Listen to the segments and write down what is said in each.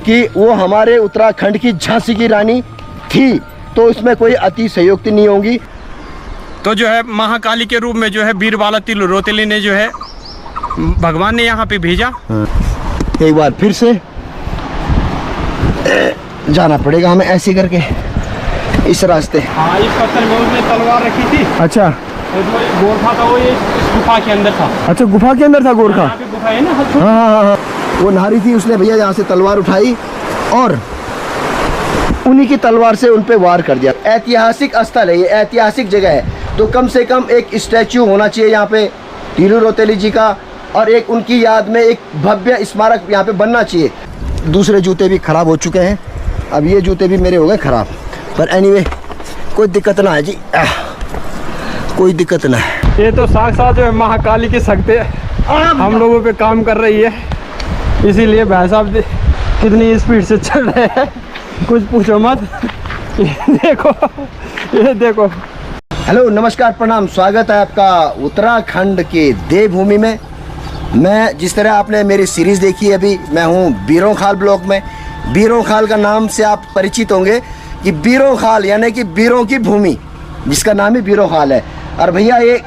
कि वो हमारे उत्तराखंड की झांसी की रानी थी, तो इसमें कोई अतिशयोक्ति नहीं होगी। तो जो है महाकाली के रूप में जो है बीरबाला तिलु रोतेली ने जो है भगवान ने यहाँ पे भेजा। एक बार फिर से जाना पड़ेगा हमें ऐसे करके इस रास्ते। हाँ, इस पत्थर में उसने तलवार रखी थी। अच्छा, गोरखा था वो, ये इस गुफा के अंदर था। अच्छा, गुफा के अंदर था गोरखा। यहाँ पे गुफा है ना। हाँ, वो नारी थी, उसने भैया यहाँ से तलवार उठाई और उन्हीं की तलवार से उन पे वार कर दिया। ऐतिहासिक स्थल है ये, ऐतिहासिक जगह है, तो कम से कम एक स्टैचू होना चाहिए यहाँ पे तिलु रोतेली जी का, और एक उनकी याद में एक भव्य स्मारक यहाँ पे बनना चाहिए। दूसरे जूते भी खराब हो चुके हैं, अब ये जूते भी मेरे हो गए खराब, पर एनीवे कोई दिक्कत ना है जी, कोई दिक्कत ना है। ये तो साक्षात जो है महाकाली की शक्ति हम लोगों पे काम कर रही है, इसीलिए भाई साहब कितनी स्पीड से चल रहे हैं कुछ पूछो मत। देखो, ये देखो। हेलो, नमस्कार, प्रणाम, स्वागत है आपका उत्तराखंड के देवभूमि में। मैं जिस तरह आपने मेरी सीरीज़ देखी है अभी, मैं हूँ बीरोंखाल ब्लॉक में। बीरोंखाल का नाम से आप परिचित होंगे कि बीरोंखाल यानी कि बीरों की भूमि, जिसका नाम ही बीरोंखाल है। और भैया ये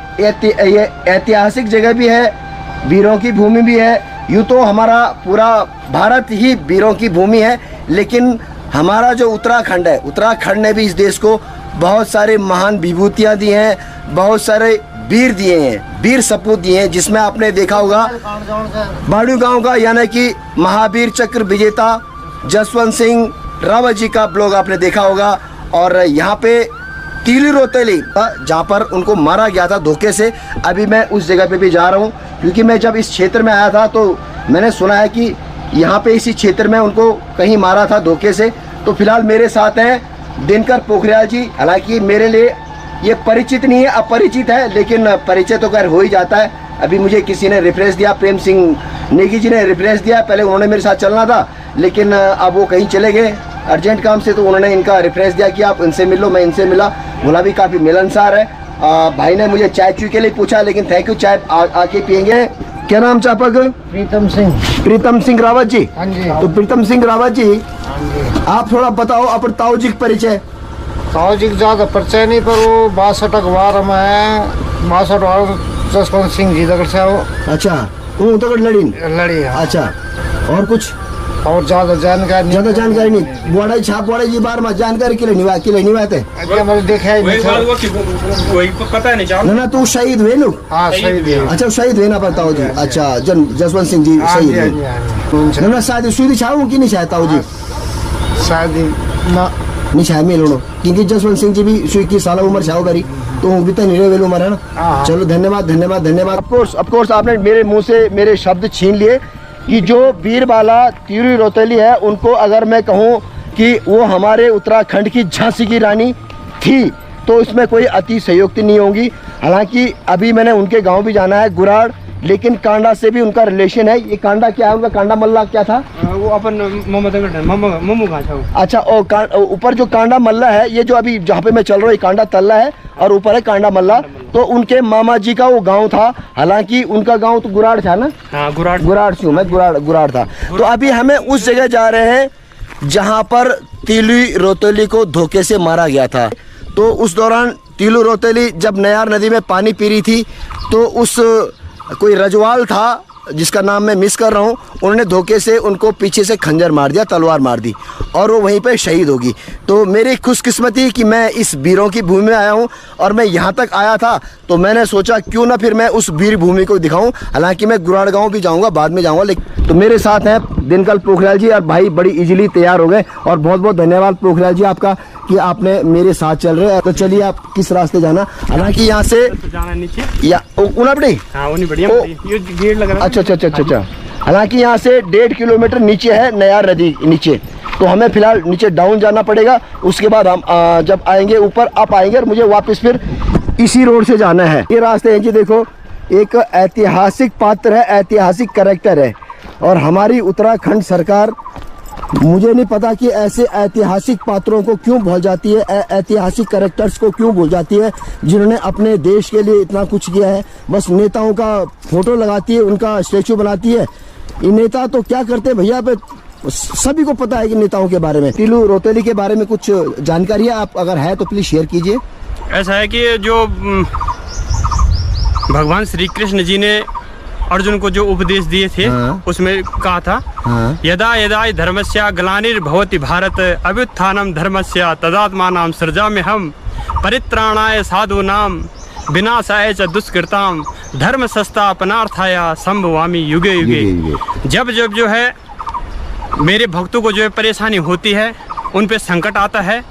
ऐतिहासिक जगह भी है, बीरों की भूमि भी है। यूँ तो हमारा पूरा भारत ही बीरों की भूमि है, लेकिन हमारा जो उत्तराखंड है, उत्तराखंड ने भी इस देश को बहुत सारे महान विभूतियाँ दी हैं, बहुत सारे वीर दिए हैं, वीर सपूत दिए हैं, जिसमें आपने देखा होगा बाड़ू गांव का यानी कि महावीर चक्र विजेता जसवंत सिंह रावत जी का ब्लॉग आपने देखा होगा। और यहाँ पे तिलु रोतेली जहाँ पर उनको मारा गया था धोखे से, अभी मैं उस जगह पे भी जा रहा हूँ, क्योंकि मैं जब इस क्षेत्र में आया था तो मैंने सुना है कि यहाँ पे इसी क्षेत्र में उनको कहीं मारा था धोखे से। तो फिलहाल मेरे साथ हैं दिनकर पोखरियाल जी। हालांकि मेरे लिए ये परिचित नहीं है, अपरिचित है, लेकिन परिचय तो खैर हो ही जाता है। अभी मुझे किसी ने रेफरेंस दिया, प्रेम सिंह नेगी जी ने रेफरेंस दिया, पहले उन्होंने मेरे साथ चलना था, लेकिन अब वो कहीं चले गए अर्जेंट काम से, तो उन्होंने इनका रेफरेंस दिया कि आप इनसे मिलो। मैं इनसे मिला, बोला भी काफ़ी मिलनसार है। भाई ने मुझे चाय चू के लिए पूछा, लेकिन थैंक यू, चाय आके पियेंगे। क्या नाम चापक? प्रीतम सिंह। प्रीतम सिंह रावत जी। हाँ जी। तो प्रीतम सिंह रावत जी, आप थोड़ा बताओ अपन ताऊ जी का परिचय। ताऊ जी ज्यादा परिचय नहीं, पर वो 62 अखबार में है, 62 वार जसवंत सिंह जी दगड़ से वो। अच्छा, वो तगड़ लड़ी। अच्छा, और कुछ? और ज्यादा जानकारी नहीं। बुआड़ा छाप बुआड़ा जी बार में जानकारी के लिए नहीं आते। मैंने देखा ही नहीं, वही पता नहीं। ना तू शहीद हुए लोग? हाँ, शहीद हुए। अच्छा, शहीद हुए ना ताऊ जी। अच्छा, जसवंत सिंह जी शहीद हुए ना। शायद सुधी छाऊ की नहीं, शायद ताऊ जी शायद ना नहीं, शायद में लोड़ो, क्योंकि जसवंत सिंह जी भी सुई की साल उम्र छाओ करी, तो वो भी तो निरे वेल उम्र है ना। चलो, धन्यवाद। ऑफ कोर्स आपने मेरे मुंह से मेरे शब्द छीन लिए कि जो बीरबाला तिलु रोतेली है, उनको अगर मैं कहूँ कि वो हमारे उत्तराखंड की झांसी की रानी थी, तो इसमें कोई अतिशयोक्ति नहीं होगी। हालांकि अभी मैंने उनके गांव भी जाना है, गुराड़, लेकिन कांडा से भी उनका रिलेशन है। ये कांडा क्या है उनका? कांडा मल्ला क्या था वो अपन मोमो घाटा। अच्छा, और ऊपर जो कांडा मल्ला है, ये जो अभी जहाँ पे मैं चल रहा हूँ, ये कांडा तल्ला है और ऊपर है कांडा मल्ला। तो उनके मामा जी का वो गांव था, हालांकि उनका गांव तो गुराड़ था ना। हाँ, गुराड़ से हूँ मैं, गुराड़ था। तो अभी हमें उस जगह जा रहे हैं जहाँ पर तिलु रोतेली को धोखे से मारा गया था। तो उस दौरान तिलु रोतेली जब नयार नदी में पानी पी रही थी, तो उस कोई रजवाल था जिसका नाम मैं मिस कर रहा हूँ, उन्होंने धोखे से उनको पीछे से खंजर मार दिया, तलवार मार दी, और वो वहीं पे शहीद होगी। तो मेरी खुशकिस्मती कि मैं इस वीरों की भूमि में आया हूँ, और मैं यहाँ तक आया था तो मैंने सोचा क्यों ना फिर मैं उस वीर भूमि को दिखाऊँ। हालांकि मैं गुराड़ गाँव भी जाऊँगा, बाद में जाऊँगा, लेकिन तो मेरे साथ हैं दिनकर पोखरियाल जी, और भाई बड़ी इजीली तैयार हो गए, और बहुत बहुत धन्यवाद पोखरियाल जी आपका कि आपने मेरे साथ चल रहे हैं। तो चलिए, आप किस रास्ते जाना? हालांकि यहाँ से जाना नीचे या उनापड़ी। हाँ, बढ़िया गेट लग रहा है। अच्छा। हालांकि यहाँ से 1.5 किलोमीटर नीचे है नयार नदी नीचे, तो हमें फिलहाल नीचे डाउन जाना पड़ेगा। उसके बाद हम जब आएंगे ऊपर अप आएंगे, और मुझे वापस फिर इसी रोड से जाना है। ये रास्ते हैं जी, देखो, एक ऐतिहासिक पात्र है, ऐतिहासिक कैरेक्टर है, और हमारी उत्तराखंड सरकार, मुझे नहीं पता कि ऐसे ऐतिहासिक पात्रों को क्यों भूल जाती है, ऐतिहासिक कैरेक्टर्स को क्यों भूल जाती है, जिन्होंने अपने देश के लिए इतना कुछ किया है। बस नेताओं का फोटो लगाती है, उनका स्टेचू बनाती है। ये नेता तो क्या करते हैं भैया, पे सभी को पता है कि नेताओं के बारे में। तीलू रोतेली के बारे में कुछ जानकारी है आप अगर है तो प्लीज शेयर कीजिए। ऐसा है कि जो भगवान श्री कृष्ण जी ने अर्जुन को जो उपदेश दिए थे, हाँ। उसमें कहा था, हाँ। यदा यदा धर्मस्य ग्लानिर्भवति भारत अभ्युत्थानम धर्मस्य तदात्मानां सृजाम्यहम् परित्राणाय साधूनां विनाशाय च दुष्कृताम धर्म संस्थापनार्थाय संभवामि युगे युगे। जब जब जो है मेरे भक्तों को जो है परेशानी होती है, उन पे संकट आता है,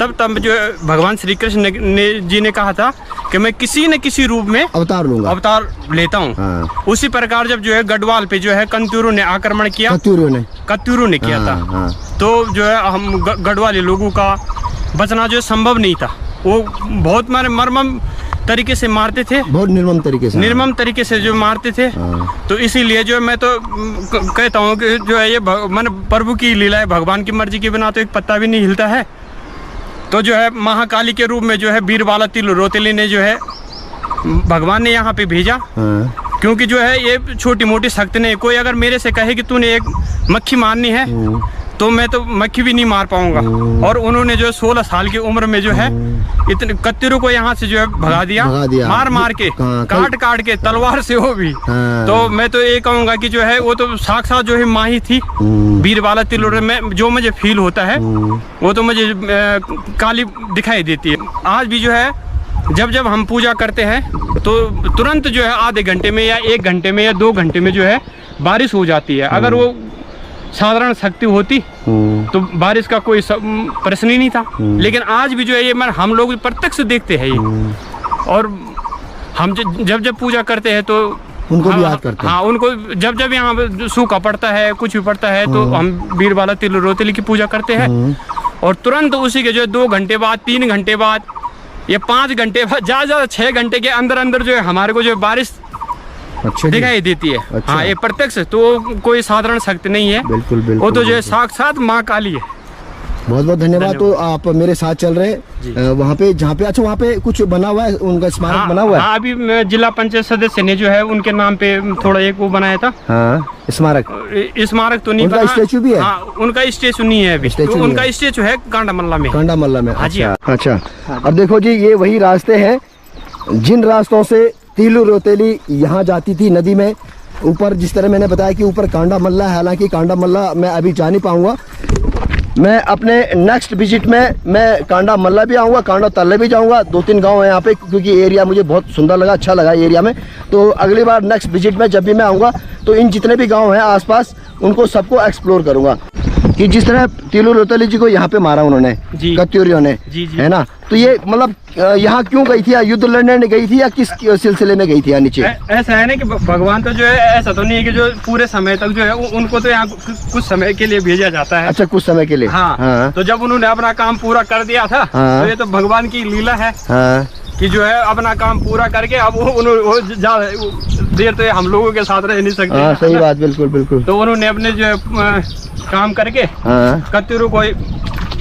तब तब जो है भगवान श्री कृष्ण जी ने कहा था कि मैं किसी न किसी रूप में अवतार लूंगा, अवतार लेता हूँ। हाँ। उसी प्रकार जब जो है गढ़वाल पे जो है कंतूरों ने आक्रमण किया, कत्यूरों ने किया था, हाँ। तो जो है हम गढ़वाली लोगों का बचना जो संभव नहीं था। वो बहुत मर्मम तरीके से मारते थे, बहुत निर्मम तरीके से जो मारते थे। तो इसीलिए जो मैं तो कहता हूँ कि जो है ये मन प्रभु की लीला है, भगवान की मर्जी के बिना तो एक पत्ता भी नहीं हिलता है। तो जो है महाकाली के रूप में जो है बीरबाला तीलू रोतेली ने जो है भगवान ने यहाँ पे भेजा, क्योंकि जो है ये छोटी मोटी शक्ति नहीं। कोई अगर मेरे से कहे कि तूने एक मक्खी मारनी है तो मैं तो मक्खी भी नहीं मार पाऊंगा। और उन्होंने जो 16 साल की उम्र में जो है इतने कत्तीरों को यहाँ से जो है भगा दिया। मार के काट के तलवार से वो भी। तो मैं तो ये कहूँगा कि जो है वो तो साक्षात जो है माँ ही थी बीरबाला तिलोरे में। जो मुझे फील होता है वो तो मुझे काली दिखाई देती है। आज भी जो है जब जब हम पूजा करते हैं तो तुरंत जो है आधे घंटे में या 1 घंटे में या 2 घंटे में जो है बारिश हो जाती है। अगर वो साधारण शक्ति होती तो बारिश का कोई प्रश्न ही नहीं था। लेकिन आज भी जो है ये हम लोग प्रत्यक्ष देखते हैं ये। और हम जब जब पूजा करते हैं तो उनको भी याद करते हैं। हाँ, उनको जब जब यहाँ सूखा पड़ता है, कुछ भी पड़ता है तो हम बीरबाला तिलु रोतेली की पूजा करते हैं। और तुरंत उसी के जो है 2 घंटे बाद, 3 घंटे बाद या 5 घंटे बाद, ज़्यादा 6 घंटे के अंदर अंदर जो है हमारे को जो बारिश दिखाई देती है। अच्छा। हाँ, ये प्रत्यक्ष तो कोई साधारण शक्ति नहीं है। बिल्कुल बिल्कुल, वो तो जो है साक्षात माँ काली है। बहुत बहुत धन्यवाद। तो आप मेरे साथ चल रहे वहाँ पे जहाँ पे, अच्छा वहाँ पे कुछ बना हुआ है, उनका स्मारक बना हुआ है? हाँ, अभी जिला पंचायत सदस्य ने जो है उनके नाम पे थोड़ा एक वो बनाया था। हाँ, स्मारक तो नहीं, उनका स्टेचू भी है? हाँ, उनका स्टेचू नहीं है अभी। तो उनका स्टेचू है कांडामल्ला में। अच्छा। अब देखो जी, ये वही रास्ते हैं जिन रास्तों से तीलू रोतेली यहाँ जाती थी नदी में। ऊपर जिस तरह मैंने बताया कि ऊपर कांडामल्ला है, हालांकि कांडामल्ला मैं अभी जा नहीं पाऊंगा। मैं अपने नेक्स्ट विजिट में मैं कांडामल्ला भी आऊँगा, कांडा तल्ले भी जाऊँगा। 2-3 गांव है यहाँ पे, क्योंकि एरिया मुझे बहुत सुंदर लगा, अच्छा लगा एरिया में। तो अगली बार नेक्स्ट विजिट में जब भी मैं आऊँगा तो इन जितने भी गाँव हैं आसपास उनको सबको एक्सप्लोर करूँगा। कि जिस तरह तीलू रोतेली जी को यहाँ पे मारा उन्होंने कत्यूरियों ने, है ना, तो ये मतलब यहाँ क्यों गई थी? युद्ध लड़ने गई थी या किस सिलसिले में गई थी यहाँ नीचे? ऐसा है ना कि भगवान तो जो है ऐसा तो नहीं है कि जो पूरे समय तक जो है उनको तो यहाँ कुछ समय के लिए भेजा जाता है। अच्छा, कुछ समय के लिए। हाँ। तो जब उन्होंने अपना काम पूरा कर दिया था तो ये तो भगवान की लीला है कि जो है अपना काम पूरा करके अब वो देर तो हम लोगों के साथ रह नहीं सकते। सही बात, बिल्कुल बिल्कुल। तो उन्होंने अपने जो है काम करके कत्यूरों को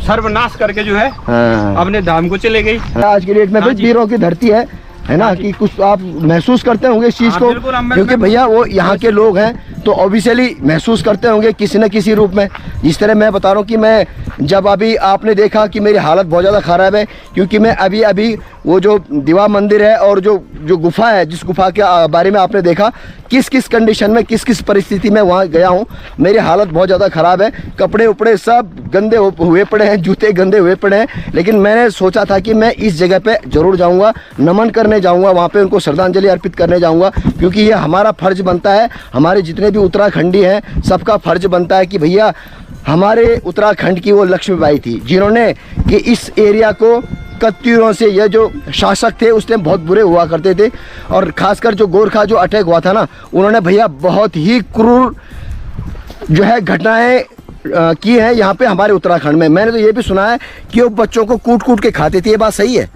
सर्वनाश करके जो है अपने धाम को चले गई। आज की डेट में भी वीरों की धरती है ना, कि कुछ आप महसूस करते होंगे इस चीज को, क्योंकि भैया वो यहाँ के लोग हैं तो ऑब्वियसली महसूस करते होंगे किसी न किसी रूप में। जिस तरह मैं बता रहा हूँ कि मैं जब अभी आपने देखा कि मेरी हालत बहुत ज़्यादा ख़राब है, क्योंकि मैं अभी वो जो दीवा मंदिर है और जो गुफा है, जिस गुफा के बारे में आपने देखा किस किस कंडीशन में, किस किस परिस्थिति में वहाँ गया हूँ। मेरी हालत बहुत ज़्यादा ख़राब है, कपड़े उपड़े सब गंदे हुए पड़े हैं, जूते गंदे हुए पड़े हैं। लेकिन मैंने सोचा था कि मैं इस जगह पे ज़रूर जाऊँगा, नमन करने जाऊँगा, वहाँ पे उनको श्रद्धांजलि अर्पित करने जाऊँगा, क्योंकि ये हमारा फ़र्ज़ बनता है, हमारे जितने भी उत्तराखंडी हैं सबका फ़र्ज़ बनता है कि भैया हमारे उत्तराखंड की वो लक्ष्मीबाई थी जिन्होंने कि इस एरिया को कत्यूरों से, ये जो शासक थे उस टाइम बहुत बुरे हुआ करते थे, और खासकर जो गोरखा जो अटैक हुआ था ना, उन्होंने भैया बहुत ही क्रूर जो है घटनाएं की हैं यहाँ पे हमारे उत्तराखंड में। मैंने तो ये भी सुना है कि वो बच्चों को कूट के खाते थे। ये बात सही है?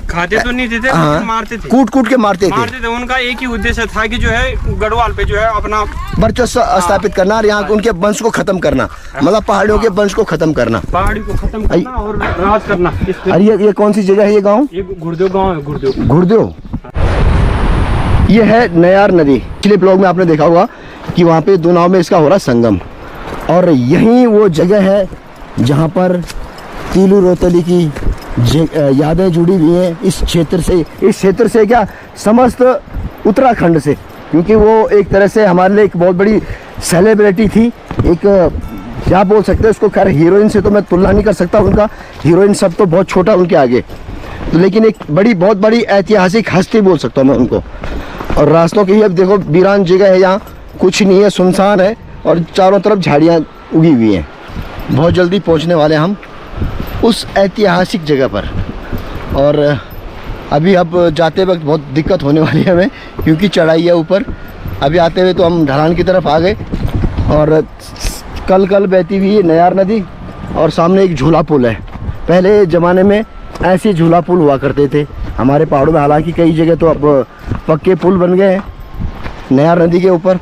खाते तो नहीं थे, मारते थे, कूट के मारते थे। उनका एक ही उद्देश्य था कि जो है गढ़वाल पे जो है अपना वर्चस्व स्थापित करना और यहाँ उनके वंश को खत्म करना, मतलब पहाड़ियों के वंश को खत्म करना, पहाड़ी को खत्म करना और राज करना। अरे ये कौन सी जगह है? ये गाँव गुरदेव गाँव है। गुरदेव ये है नयार नदी। पिछले ब्लॉग में आपने देखा होगा कि वहाँ पे 2 नाव में इसका हो रहा संगम। और यही वो जगह है जहाँ पर तीलू रोतली की यादें जुड़ी हुई हैं इस क्षेत्र से क्या समस्त उत्तराखंड से, क्योंकि वो एक तरह से हमारे लिए एक बहुत बड़ी सेलिब्रिटी थी। एक क्या बोल सकते हैं उसको, खैर हीरोइन से तो मैं तुलना नहीं कर सकता उनका, हीरोइन सब तो बहुत छोटा उनके आगे, तो लेकिन एक बहुत बड़ी ऐतिहासिक हस्ती बोल सकता हूँ मैं उनको। और रास्तों की अब देखो वीरान जगह है, यहाँ कुछ नहीं है, सुनसान है और चारों तरफ झाड़ियाँ उगी हुई हैं। बहुत जल्दी पहुँचने वाले हम उस ऐतिहासिक जगह पर। और अभी अब जाते वक्त बहुत दिक्कत होने वाली है हमें, क्योंकि चढ़ाई है ऊपर। अभी आते हुए तो हम ढलान की तरफ आ गए और कल बहती हुई नयार नदी और सामने एक झूला पुल है। पहले ज़माने में ऐसे झूला पुल हुआ करते थे हमारे पहाड़ों में, हालांकि कई जगह तो अब पक्के पुल बन गए हैं नयार नदी के ऊपर।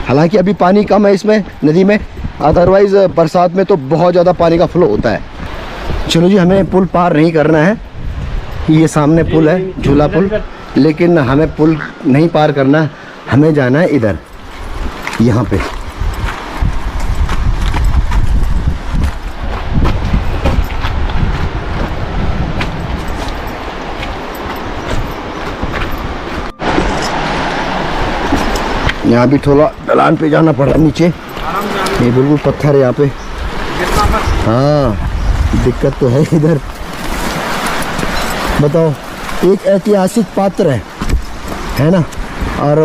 हालांकि अभी पानी कम है इसमें नदी में, अदरवाइज़ बरसात में तो बहुत ज़्यादा पानी का फ्लो होता है। चलो जी, हमें पुल पार नहीं करना है, ये सामने पुल है झूला पुल, लेकिन हमें पुल नहीं पार करना, हमें जाना है इधर, यहाँ पे। यहाँ भी थोड़ा ढलान पे जाना पड़ रहा है नीचे, ये बिल्कुल पत्थर है यहाँ पे। हाँ, दिक्कत तो है इधर। बताओ, एक ऐतिहासिक पात्र है ना, और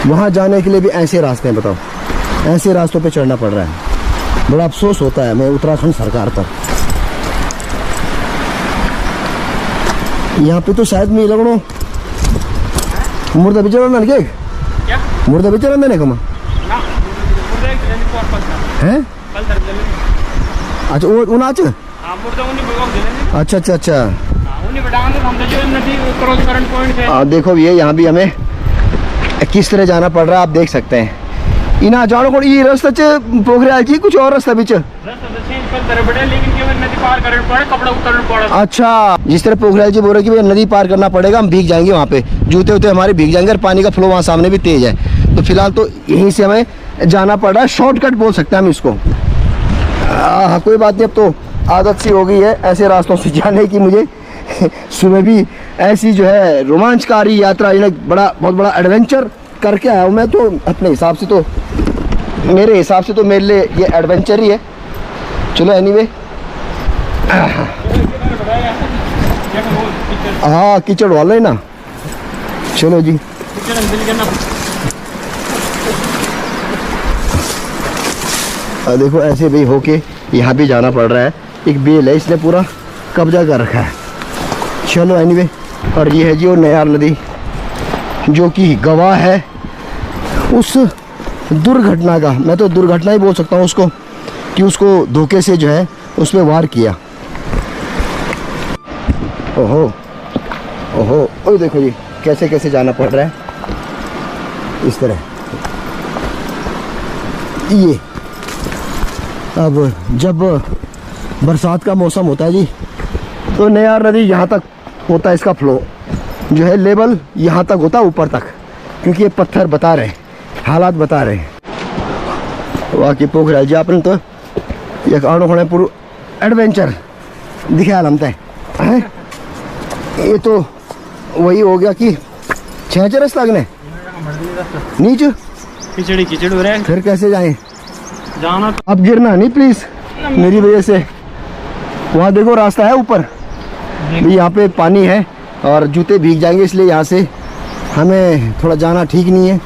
वहाँ जाने के लिए भी ऐसे रास्ते हैं। बताओ, ऐसे रास्तों पे चढ़ना पड़ रहा है, बड़ा अफसोस होता है हमें उत्तराखंड सरकार पर। यहाँ पे तो शायद मैं लगनो मुर्दा बिचरा ना क्या मुर्दा बिचरा ना कमा है। अच्छा वो नाच, अच्छा अच्छा अच्छा। देखो ये यहाँ भी हमें किस तरह जाना पड़ रहा है, आप देख सकते हैं। इना जानो को ये रास्ता पोखरियाल जी कुछ और रास्ता बीच, अच्छा जिस तरह पोखरियाल जी बोल रहे कि भाई नदी पार करना पड़ेगा, हम भीग जाएंगे, वहाँ पे जूते उते हमारे भीग जाएंगे और पानी का फ्लो वहाँ सामने भी तेज है। तो फिलहाल तो यहीं से हमें जाना पड़ रहा है, शॉर्टकट बोल सकते हैं हम इसको। हाँ कोई बात नहीं, अब तो आदत सी हो गई है ऐसे रास्तों से जाने की मुझे। सुबह भी ऐसी जो है रोमांचकारी यात्रा, बहुत बड़ा एडवेंचर करके आया हूँ मैं तो अपने हिसाब से, तो मेरे हिसाब से तो मेरे लिए ये एडवेंचर ही है। चलो एनीवे, हाँ कीचड़ वाला है ना। चलो जी, देखो ऐसे भी होके यहाँ भी जाना पड़ रहा है। एक बेल है, इसने पूरा कब्जा कर रखा है। चलो एनीवे, और ये है जी वो नयार नदी, जो कि गवाह है उस दुर्घटना का। मैं तो दुर्घटना ही बोल सकता हूँ उसको, कि उसको धोखे से जो है उस पर वार किया। ओहो ओहो, ओ देखो जी कैसे कैसे जाना पड़ रहा है इस तरह। ये अब जब बरसात का मौसम होता है जी, तो नयार नदी यहाँ तक होता है, इसका फ्लो जो है लेवल यहाँ तक होता है, ऊपर तक, क्योंकि ये पत्थर बता रहे हैं, हालात बता रहे हैं। वाकई पोखरियाल जी आपने तो एक आड़ो खड़े पूरा एडवेंचर दिखाया लमता है। ये तो वही हो गया कि छह रस लगने नीचे कीचड़ हो रहा है, फिर कैसे जाएं जाना। तो अब गिरना नहीं प्लीज मेरी वजह से। वहाँ देखो रास्ता है ऊपर, यहाँ पे पानी है और जूते भीग जाएंगे, इसलिए यहाँ से हमें थोड़ा जाना ठीक नहीं है,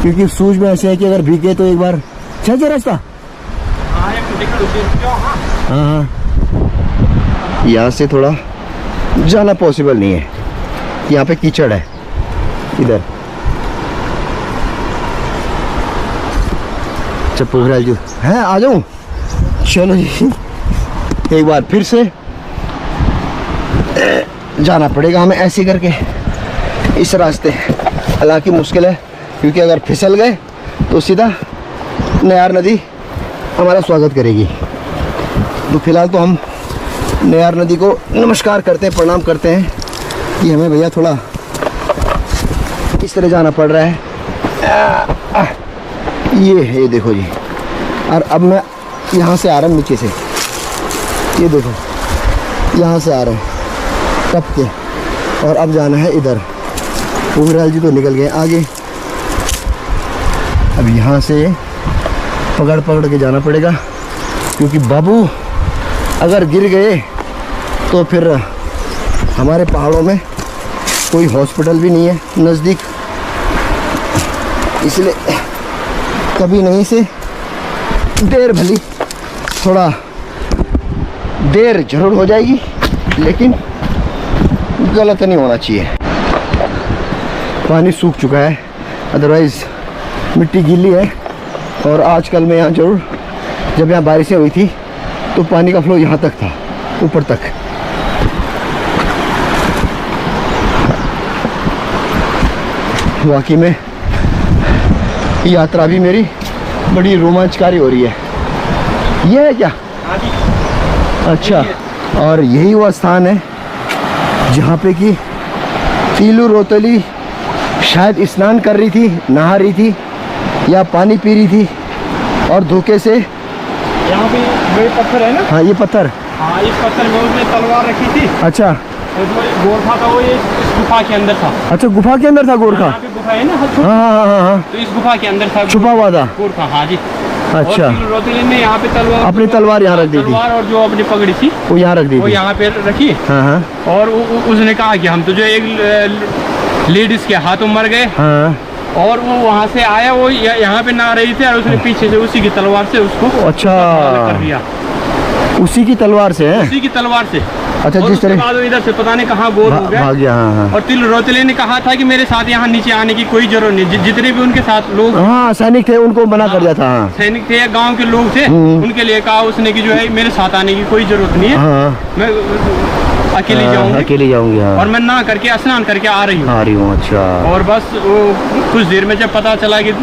क्योंकि सूझ में ऐसे है कि अगर भीगे तो एक बार छह रास्ता। हाँ, यहाँ से थोड़ा जाना पॉसिबल नहीं है, यहाँ पे कीचड़ है इधर। पोखरियाल जी है, आ जाऊँ। चलो जी, एक बार फिर से जाना पड़ेगा हमें ऐसे करके इस रास्ते। हालांकि मुश्किल है, क्योंकि अगर फिसल गए तो सीधा नयार नदी हमारा स्वागत करेगी। तो फिलहाल तो हम नयार नदी को नमस्कार करते हैं, प्रणाम करते हैं कि हमें भैया थोड़ा इस तरह जाना पड़ रहा है। ये देखो जी, और अब मैं यहाँ से आ रहा हूँ नीचे से, ये देखो यहाँ से आ रहा हूँ टप के, और अब जाना है इधर। पोखराज जी तो निकल गए आगे, अब यहाँ से पकड़ पकड़ के जाना पड़ेगा, क्योंकि बाबू अगर गिर गए तो फिर हमारे पहाड़ों में कोई हॉस्पिटल भी नहीं है नज़दीक, इसलिए कभी नहीं से देर भली थोड़ा देर जरूर हो जाएगी, लेकिन गलत नहीं होना चाहिए। पानी सूख चुका है, अदरवाइज़ मिट्टी गीली है। और आजकल में यहाँ जरूर, जब यहाँ बारिशें हुई थी तो पानी का फ्लो यहाँ तक था, ऊपर तक। वाकई में यात्रा भी मेरी बड़ी रोमांचकारी हो रही है। ये है क्या? अच्छा, और यही वो स्थान है जहाँ पे कि तीलू रोतली शायद स्नान कर रही थी, नहा रही थी या पानी पी रही थी, और धोखे से यहाँ पे वही पत्थर है ना? हाँ ये पत्थर, हाँ इस पत्थर में उसने तलवार रखी थी। अच्छा, और जो गोरखा था वो ये इस गुफा के अंदर था। अच्छा गुफा के अंदर था गोरखा? यहाँ पे गुफा है ना, हाँ हाँ हाँ हाँ, तो इस गुफा के अंदर था छुपा हुआ था गोरखा। हाँ जी। अच्छा, और रोतली ने यहाँ पे तलवार, अपनी तलवार यहाँ रख दी थी, तलवार और जो अपनी पगड़ी थी वो यहाँ रख दी वो थी। यहाँ पे रखी। हाँ हाँ और उसने कहा कि हम तो जो एक लेडीज के हाथों मर गए, हाँ, और वो वहाँ से आया, वो यहाँ पे ना रही थी, और उसने पीछे से उसी की तलवार से उसको अच्छा कर दिया। उसी की तलवार से है? उसी की तलवार से। अच्छा, और जिस उसके तरह बाद वो इधर से पता नहीं कहाँ गोल हो गया, भाग गया। हाँ हाँ, और तिल रोतले ने कहा था कि मेरे साथ यहाँ नीचे आने की कोई जरूरत नहीं। जितने भी उनके साथ लोग हाँ सैनिक थे उनको मना कर दिया था। हाँ सैनिक थे, गांव के लोग थे, उनके लिए कहा उसने कि जो है मेरे साथ आने की कोई जरूरत नहीं है, हाँ, मैं अकेले हाँ, जाऊंगी, अकेले जाऊंगी। हाँ, और मैं ना करके स्नान करके आ रही हूँ। आ रही हूँ। अच्छा, और बस वो कुछ देर में जब पता चला कि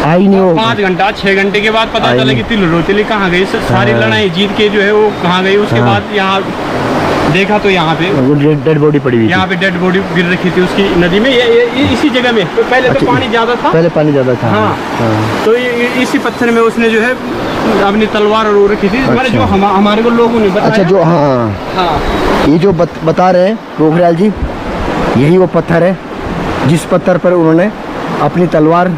आई नहीं हो, 5 घंटा 6 घंटे के बाद पता आई चला नहीं। कि तिल रोतली कहाँ गई, सारी हाँ। लड़ाई जीत के जो है वो कहाँ गई। उसके हाँ। बाद यहाँ देखा तो यहाँ पे वो डेड बॉडी पड़ी हुई थी। यहाँ पे डेड बॉडी गिर रखी थी उसकी नदी में, ये इसी जगह में। तो पहले अच्छा, तो पानी ज्यादा था, पहले पानी ज्यादा था। हाँ। हाँ, तो इसी पत्थर में उसने जो है अपनी तलवार रो रखी थी। अच्छा। जो हमारे को लोगों ने बताया। अच्छा, जो हाँ हाँ, ये जो बता रहे हैं पोखराज जी, यही वो पत्थर है जिस पत्थर पर उन्होंने अपनी तलवार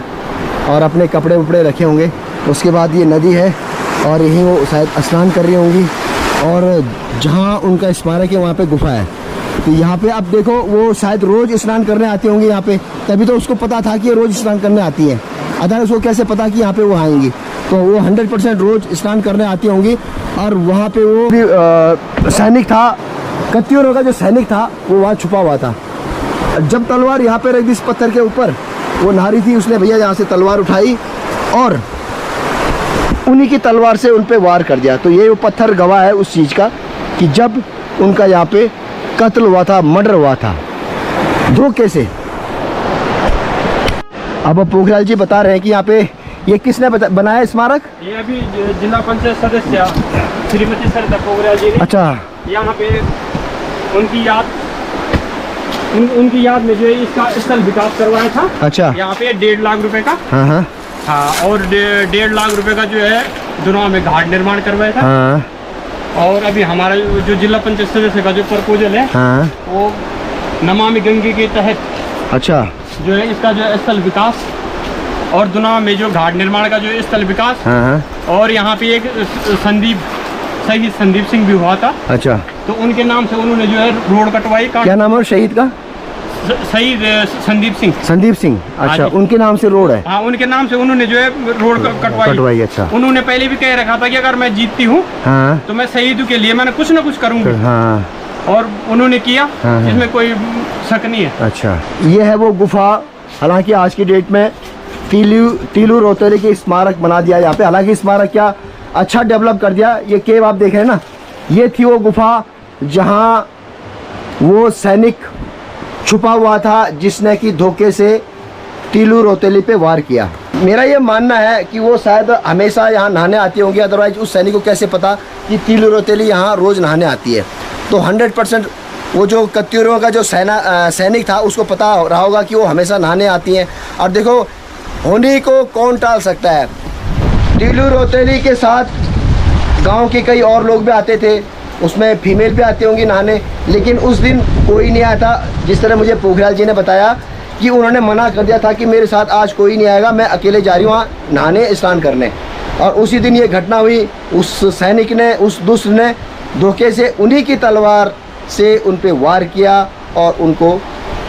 और अपने कपड़े उपड़े रखे होंगे। उसके बाद ये नदी है, और यहीं वो शायद स्नान कर रही होंगी, और जहाँ उनका स्मारक है वहाँ पे गुफा है। तो यहाँ पे आप देखो, वो शायद रोज़ स्नान करने आती होंगी यहाँ पे, तभी तो उसको पता था कि ये रोज़ स्नान करने आती है। अदरवाइज उसको कैसे पता कि यहाँ पे वो आएंगी? तो वो 100% रोज़ स्नान करने आती होंगी। और वहाँ पे वो भी सैनिक था, कत्यूरों का जो सैनिक था वो वहाँ छुपा हुआ था। जब तलवार यहाँ पे रख दी इस पत्थर के ऊपर, वो नारी थी, उसने भैया यहाँ से तलवार उठाई और उन्हीं की तलवार से उन पे वार कर दिया। तो ये वो पत्थर गवाह है उस चीज़ का कि जब उनका यहाँ पे कत्ल हुआ था, मर्डर हुआ था धोखे से। अब पोखराज जी बता रहे हैं कि यहाँ पे ये किसने बनाया स्मारक? ये अभी जिला पंचायत सदस्य श्रीमती सरिता पोखराज जी ने, अच्छा, यहाँ पे उनकी याद में जो है इसका स्थल विकास करवाया था। अच्छा, यहाँ पे 1.5 लाख रुपए का। हाँ हाँ हाँ, और 1.5 लाख रुपए का जो है दुनाव में घाट निर्माण करवाया था। हाँ और अभी हमारा जो जिला पंचायत सदस्य का जो प्रपोजल है, हाँ, वो नमामि गंगे के तहत अच्छा, जो है इसका जो स्थल विकास, और दुनाव में जो घाट निर्माण का जो स्थल विकास, हाँ हाँ, और यहाँ पे एक शहीद संदीप सिंह भी हुआ था, अच्छा। तो उनके नाम से उन्होंने जो है रोड कटवाई। क्या नाम है शहीद का? शहीद संदीप सिंह। संदीप सिंह, अच्छा, जी। उनके नाम से रोड है? हाँ, उनके नाम से उन्होंने जो है रोड कटवाई। अच्छा। उन्होंने पहले भी कह रखा था कि अगर मैं जीतती हूँ हाँ तो मैं शहीदों के लिए मैंने कुछ ना कुछ करूँगी, हाँ, और उन्होंने किया। हाँ। इसमें कोई शक नहीं है। अच्छा, ये है वो गुफा। हालांकि आज की डेट में तीलू रोतले की स्मारक बना दिया यहाँ पे। हालांकि स्मारक क्या अच्छा डेवलप कर दिया। ये केव आप देख रहे हैं ना, ये थी वो गुफा जहाँ वो सैनिक छुपा हुआ था जिसने कि धोखे से तीलू रोतली पे वार किया। मेरा ये मानना है कि वो शायद हमेशा यहाँ नहाने आती होंगी, अदरवाइज उस सैनिक को कैसे पता कि तीलू रोतली यहाँ रोज़ नहाने आती है। तो 100% वो जो कत्यूरों का जो सैनिक था उसको पता रहा होगा कि वो हमेशा नहाने आती हैं। और देखो, होनी को कौन टाल सकता है। टीलू रौतेली के साथ गांव के कई और लोग भी आते थे, उसमें फीमेल भी आती होंगी नहाने, लेकिन उस दिन कोई नहीं आया था। जिस तरह मुझे पोखरियाल जी ने बताया कि उन्होंने मना कर दिया था कि मेरे साथ आज कोई नहीं आएगा, मैं अकेले जा रही हूँ वहाँ नहाने स्नान करने। और उसी दिन ये घटना हुई। उस सैनिक ने, उस दुष्ट ने धोखे से उन्हीं की तलवार से उन पे वार किया और उनको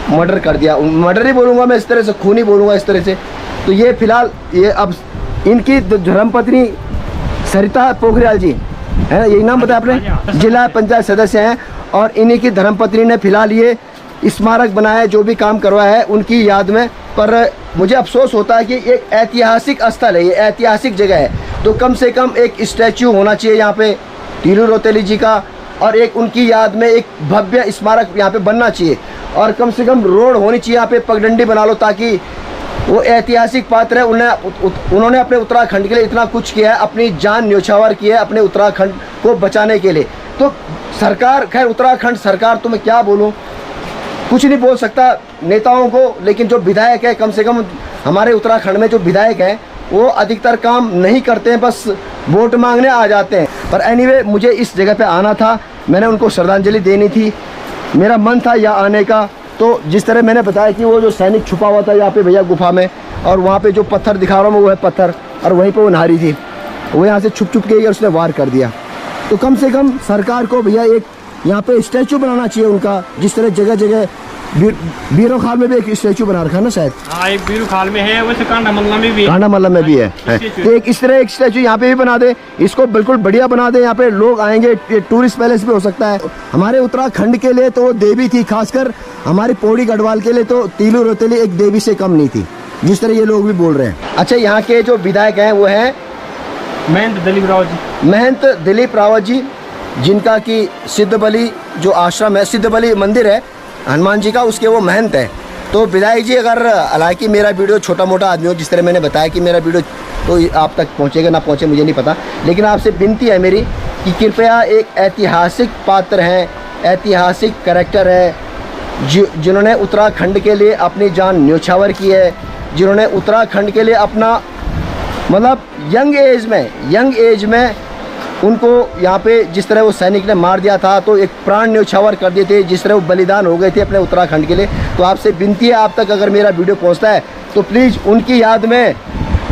मर्डर कर दिया। मर्डर ही बोलूँगा मैं, इस तरह से खूनी बोलूँगा इस तरह से। तो ये फिलहाल ये अब इनकी धर्मपत्नी सरिता पोखरियाल जी है ना, यही नाम बताया आपने, जिला पंचायत सदस्य हैं, और इन्हीं की धर्मपत्नी ने फिलहाल ये स्मारक बनाया, जो भी काम करवाया है उनकी याद में। पर मुझे अफसोस होता है कि एक ऐतिहासिक स्थल है, ये ऐतिहासिक जगह है, तो कम से कम एक स्टैचू होना चाहिए यहाँ पे टीलू रौतेली जी का, और एक उनकी याद में एक भव्य स्मारक यहाँ पे बनना चाहिए, और कम से कम रोड होनी चाहिए यहाँ पे, पगडंडी बना लो, ताकि वो ऐतिहासिक पात्र है। उन्होंने अपने उत्तराखंड के लिए इतना कुछ किया है, अपनी जान न्यौछावर की है अपने उत्तराखंड को बचाने के लिए। तो सरकार, खैर उत्तराखंड सरकार तो मैं क्या बोलूँ, कुछ नहीं बोल सकता नेताओं को, लेकिन जो विधायक है, कम से कम हमारे उत्तराखंड में जो विधायक हैं वो अधिकतर काम नहीं करते हैं, बस वोट मांगने आ जाते हैं। पर एनीवे मुझे इस जगह पे आना था, मैंने उनको श्रद्धांजलि देनी थी, मेरा मन था यहाँ आने का। तो जिस तरह मैंने बताया कि वो जो सैनिक छुपा हुआ था यहाँ पे भैया गुफा में, और वहाँ पे जो पत्थर दिखा रहा हूँ वो है पत्थर, और वहीं पे वो नहारी थी, वो यहाँ से छुप के गई और उसने वार कर दिया। तो कम से कम सरकार को भैया एक यहाँ पे स्टैचू बनाना चाहिए उनका, जिस तरह जगह जगह बीरों खाल में भी एक स्टैचू बना रखा है ना शायद। हाँ, एक बीरू खाल में है, वैसे कांडा मल्ला में भी है। कांडा मल्ला में भी है। तो एक इस तरह एक स्टैचू यहाँ पे भी बना दे, इसको बिल्कुल बढ़िया बना दे, यहाँ पे लोग आएंगे, टूरिस्ट पैलेस भी हो सकता है। हमारे उत्तराखंड के लिए तो वो देवी थी, खासकर हमारी पौड़ी गढ़वाल के लिए तो टीलू रौतेली एक देवी से कम नहीं थी, जिस तरह ये लोग भी बोल रहे हैं। अच्छा, यहाँ के जो विधायक हैं वो हैं महंत दिलीप रावत जी। महंत दिलीप रावत जी, जिनका कि सिद्धबली जो आश्रम है, सिद्धबली मंदिर है हनुमान जी का, उसके वो महंत है। तो विधायक जी, अगर हालांकि मेरा वीडियो छोटा मोटा आदमी हो, जिस तरह मैंने बताया कि मेरा वीडियो तो आप तक पहुंचेगा ना पहुंचे मुझे नहीं पता, लेकिन आपसे विनती है मेरी कि कृपया, एक ऐतिहासिक पात्र हैं, ऐतिहासिक कैरेक्टर है, जिन्होंने उत्तराखंड के लिए अपनी जान न्यौछावर की है, जिन्होंने उत्तराखंड के लिए अपना मतलब यंग एज में उनको यहाँ पे जिस तरह वो सैनिक ने मार दिया था, तो एक प्राण न्यौछावर कर दिए थे, जिस तरह वो बलिदान हो गए थे अपने उत्तराखंड के लिए। तो आपसे विनती है, आप तक अगर मेरा वीडियो पहुँचता है तो प्लीज़ उनकी याद में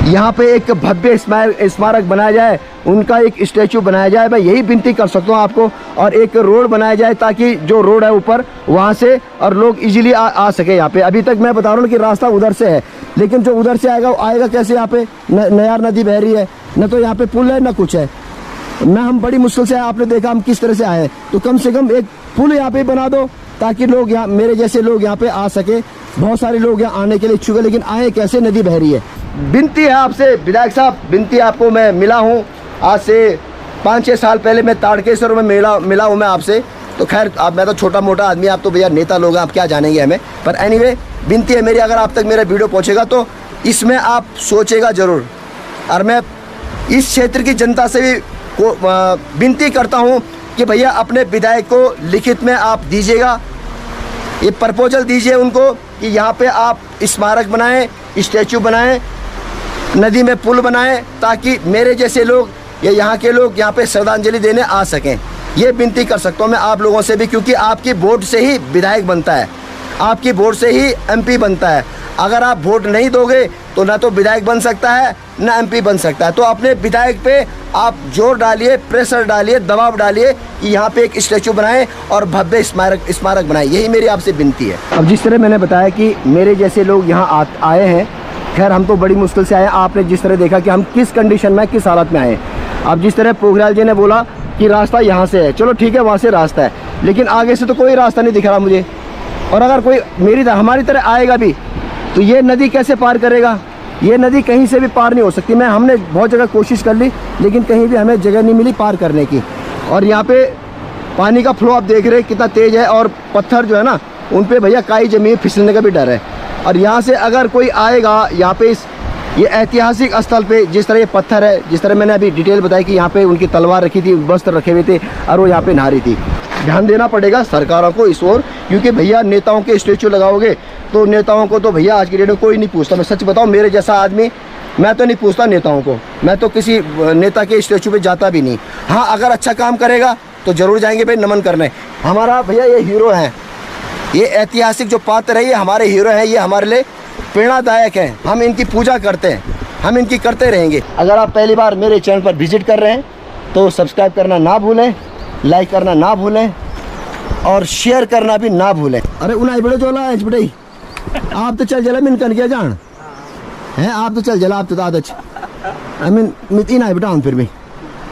यहाँ पे एक भव्य स्मारक बनाया जाए, उनका एक स्टैचू बनाया जाए। मैं यही विनती कर सकता हूँ आपको, और एक रोड बनाया जाए ताकि जो रोड है ऊपर वहाँ से और लोग इजीली आ सके यहाँ पे। अभी तक मैं बता रहा हूँ कि रास्ता उधर से है, लेकिन जो उधर से आएगा वो आएगा कैसे? यहाँ पे नयार नदी बह रही है, न तो यहाँ पे पुल है न कुछ है, ना हम बड़ी मुश्किल से, आपने देखा हम किस तरह से आए। तो कम से कम एक पुल यहाँ पे बना दो ताकि लोग यहाँ, मेरे जैसे लोग यहाँ पे आ सके। बहुत सारे लोग यहाँ आने के लिए इच्छुक है, लेकिन आए कैसे? नदी बह रही है। विनती है आपसे विधायक साहब, विनती आपको, मैं मिला हूँ आज से 5-6 साल पहले, मैं ताड़केश्वर में मिला हूँ मैं आपसे। तो खैर आप, मैं तो छोटा मोटा आदमी, आप तो भैया नेता लोग हैं, आप क्या जानेंगे हमें। पर एनीवे विनती है मेरी, अगर आप तक मेरा वीडियो पहुँचेगा तो इसमें आप सोचेगा ज़रूर। और मैं इस क्षेत्र की जनता से भी को विनती करता हूं कि भैया अपने विधायक को लिखित में आप दीजिएगा, ये प्रपोजल दीजिए उनको कि यहाँ पे आप स्मारक बनाएं, स्टैचू बनाएं, नदी में पुल बनाएं, ताकि मेरे जैसे लोग या यहाँ के लोग यहाँ पे श्रद्धांजलि देने आ सकें। ये विनती कर सकता हूँ मैं आप लोगों से भी, क्योंकि आपकी वोट से ही विधायक बनता है, आपकी वोट से ही एमपी बनता है। अगर आप वोट नहीं दोगे तो ना तो विधायक बन सकता है ना एमपी बन सकता है। तो अपने विधायक पे आप जोर डालिए, प्रेशर डालिए, दबाव डालिए कि यहाँ पे एक स्टैचू बनाएं और भव्य स्मारक बनाएं। यही मेरी आपसे विनती है। अब जिस तरह मैंने बताया कि मेरे जैसे लोग यहाँ आए हैं, खैर हम तो बड़ी मुश्किल से आए, आपने जिस तरह देखा कि हम किस कंडीशन में, किस हालत में आए। अब जिस तरह पोखरियाल जी ने बोला कि रास्ता यहाँ से है, चलो ठीक है, वहाँ से रास्ता है, लेकिन आगे से तो कोई रास्ता नहीं दिख रहा मुझे। और अगर कोई हमारी तरह आएगा भी तो ये नदी कैसे पार करेगा? ये नदी कहीं से भी पार नहीं हो सकती। हमने बहुत जगह कोशिश कर ली, लेकिन कहीं भी हमें जगह नहीं मिली पार करने की। और यहाँ पे पानी का फ्लो आप देख रहे हैं कितना तेज़ है, और पत्थर जो है ना उन पे भैया काई जमी, फिसलने का भी डर है। और यहाँ से अगर कोई आएगा यहाँ पे ये ऐतिहासिक स्थल पे, जिस तरह ये पत्थर है, जिस तरह मैंने अभी डिटेल बताई कि यहाँ पे उनकी तलवार रखी थी, वस्त्र रखे हुए थे, और वो यहाँ पे नहा रही थी। ध्यान देना पड़ेगा सरकारों को इस ओर, क्योंकि भैया नेताओं के स्टैचू लगाओगे तो नेताओं को तो भैया आज की डेट में कोई नहीं पूछता। मैं सच बताऊं, मेरे जैसा आदमी, मैं तो नहीं पूछता नेताओं को, मैं तो किसी नेता के स्टेचू पे जाता भी नहीं। हाँ, अगर अच्छा काम करेगा तो ज़रूर जाएंगे भाई नमन करने। हमारा भैया ये हीरो हैं, ये ऐतिहासिक जो पात्र है ये हमारे हीरो हैं, ये हमारे लिए प्रेरणादायक हैं। हम इनकी पूजा करते हैं, हम इनकी करते रहेंगे। अगर आप पहली बार मेरे चैनल पर विजिट कर रहे हैं तो सब्सक्राइब करना ना भूलें, लाइक करना ना भूलें और शेयर करना भी ना भूलें। अरे उनाई बड़े जोला है बड़े, आप तो चल जला मिन कर क्या जान है, आप तो चल जला, आप तो आदत आई मीन मित ना बेटा। फिर भी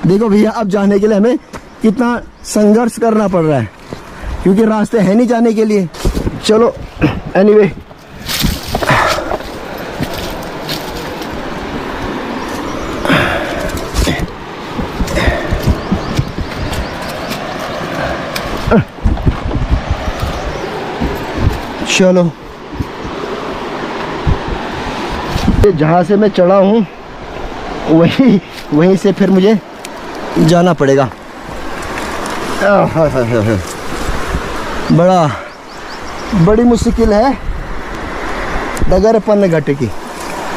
देखो भैया, अब जाने के लिए हमें कितना संघर्ष करना पड़ रहा है क्योंकि रास्ते हैं नहीं जाने के लिए। चलो एनीवे, चलो जहाँ से मैं चढ़ा हूँ वहीं से फिर मुझे जाना पड़ेगा। बड़ी मुश्किल है। डगरपन घट की,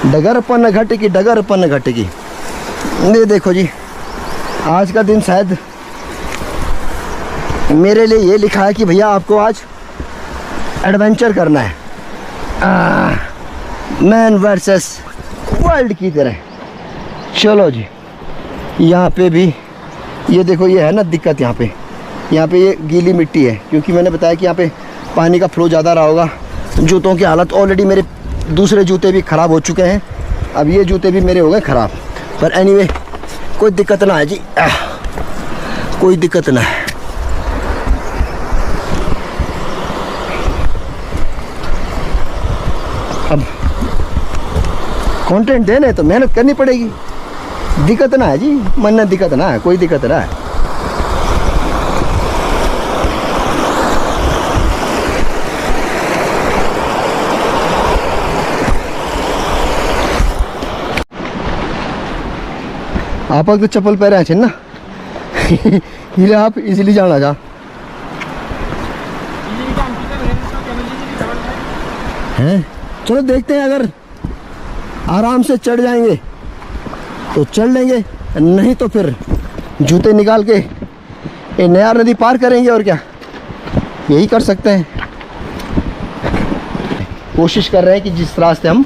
डगरपन घट की, डगरपन घट की। ये देखो जी, आज का दिन शायद मेरे लिए ये लिखा है कि भैया आपको आज एडवेंचर करना है, मैन वर्सेस वर्ल्ड की तरह। चलो जी, यहाँ पे भी ये देखो, ये है ना दिक्कत। यहाँ पे ये गीली मिट्टी है क्योंकि मैंने बताया कि यहाँ पे पानी का फ्लो ज़्यादा रहा होगा। जूतों की हालत ऑलरेडी, मेरे दूसरे जूते भी ख़राब हो चुके हैं, अब ये जूते भी मेरे हो गए ख़राब। पर एनीवे कोई दिक्कत ना है जी, कोई दिक्कत ना है। अब कंटेंट देने तो मेहनत करनी पड़ेगी, दिक्कत ना है जी, मन में दिक्कत ना है, कोई दिक्कत ना है। आप तो चप्पल पहरे छे ना हिले आप इजीली जाना जा हैं। चलो देखते हैं, अगर आराम से चढ़ जाएंगे तो चढ़ लेंगे, नहीं तो फिर जूते निकाल के ये नया नदी पार करेंगे। और क्या, यही कर सकते हैं। कोशिश कर रहे हैं कि जिस रास्ते हम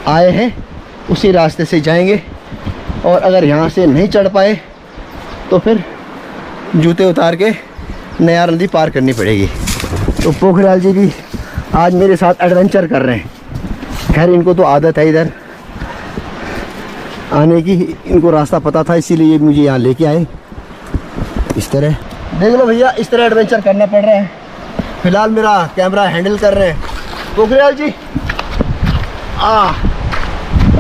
आए हैं उसी रास्ते से जाएंगे, और अगर यहाँ से नहीं चढ़ पाए तो फिर जूते उतार के नया नदी पार करनी पड़ेगी। तो पोखरियाल जी भी आज मेरे साथ एडवेंचर कर रहे हैं। खैर इनको तो आदत है इधर आने की, इनको रास्ता पता था इसीलिए मुझे यहाँ लेके आए। इस तरह देख लो भैया, इस तरह एडवेंचर करना पड़ रहा है। फिलहाल मेरा कैमरा हैंडल कर रहे हैं पोखरियाल जी।